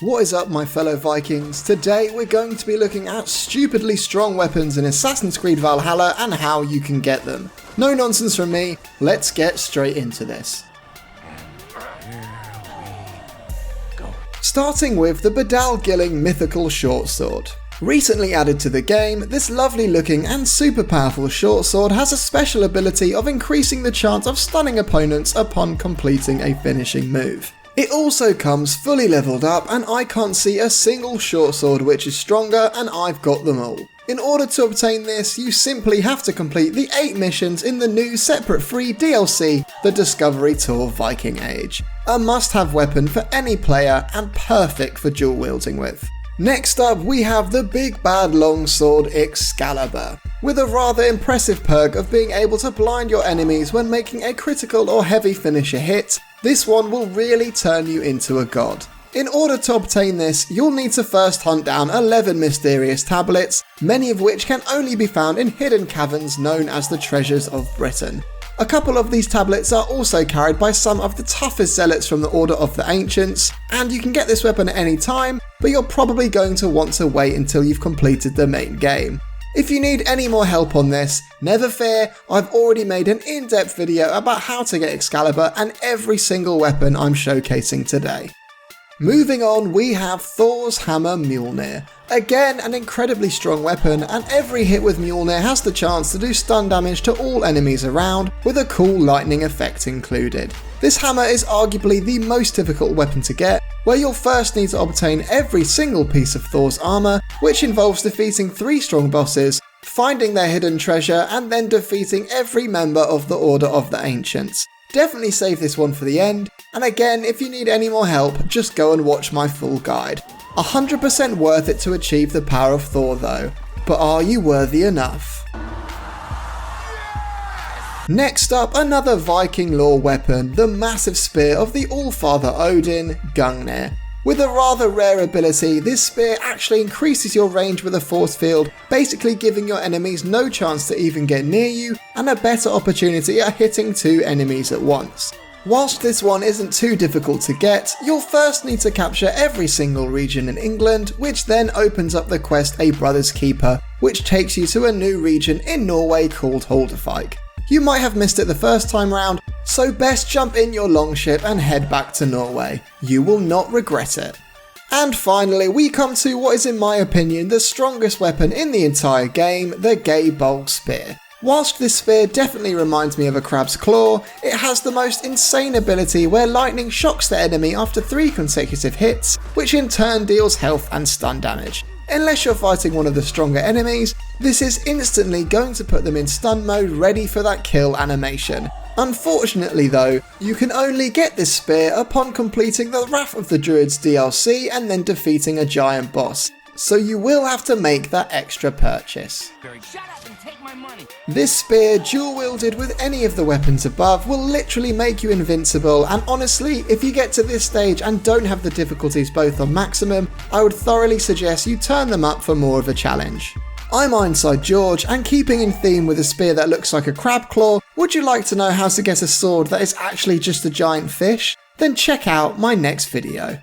What is up, my fellow Vikings? Today we're going to be looking at stupidly strong weapons in Assassin's Creed Valhalla and how you can get them. No nonsense from me, let's get straight into this. Starting with the Belgiling mythical short sword. Recently added to the game, this lovely looking and super powerful short sword has a special ability of increasing the chance of stunning opponents upon completing a finishing move. It also comes fully leveled up, and I can't see a single short sword which is stronger, and I've got them all. In order to obtain this, you simply have to complete the 8 missions in the new separate free DLC, the Discovery Tour Viking Age. A must-have weapon for any player and perfect for dual wielding with. Next up, we have the big bad longsword Excalibur. With a rather impressive perk of being able to blind your enemies when making a critical or heavy finisher hit, this one will really turn you into a god. In order to obtain this, you'll need to first hunt down 11 mysterious tablets, many of which can only be found in hidden caverns known as the Treasures of Britain. A couple of these tablets are also carried by some of the toughest zealots from the Order of the Ancients, and you can get this weapon at any time, but you're probably going to want to wait until you've completed the main game. If you need any more help on this, never fear, I've already made an in-depth video about how to get Excalibur and every single weapon I'm showcasing today. Moving on, we have Thors Hammer Mjolnir. Again, an incredibly strong weapon, and every hit with Mjolnir has the chance to do stun damage to all enemies around, with a cool lightning effect included. This hammer is arguably the most difficult weapon to get, where you'll first need to obtain every single piece of Thor's armour, which involves defeating 3 strong bosses, finding their hidden treasure, and then defeating every member of the Order of the Ancients. Definitely save this one for the end, and again, if you need any more help, just go and watch my full guide. 100% worth it to achieve the power of Thor though, but are you worthy enough? Next up, another Viking lore weapon, the massive spear of the Allfather Odin, Gungnir. With a rather rare ability, this spear actually increases your range with a force field, basically giving your enemies no chance to even get near you and a better opportunity at hitting 2 enemies at once. Whilst this one isn't too difficult to get, you'll first need to capture every single region in England, which then opens up the quest A Brother's Keeper, which takes you to a new region in Norway called Haldefike. You might have missed it the first time round, so best jump in your longship and head back to Norway. You will not regret it. And finally, we come to what is in my opinion the strongest weapon in the entire game, the Gay Bolg Spear. Whilst this spear definitely reminds me of a crab's claw, it has the most insane ability where lightning shocks the enemy after 3 consecutive hits, which in turn deals health and stun damage. Unless you're fighting one of the stronger enemies, this is instantly going to put them in stun mode ready for that kill animation. Unfortunately though, you can only get this spear upon completing the Wrath of the Druids DLC and then defeating a giant boss, so you will have to make that extra purchase. Shut up and take my money. This spear, dual wielded with any of the weapons above, will literally make you invincible, and honestly, if you get to this stage and don't have the difficulties both on maximum, I would thoroughly suggest you turn them up for more of a challenge. I'm Ironside George, and keeping in theme with a spear that looks like a crab claw, would you like to know how to get a sword that is actually just a giant fish? Then check out my next video.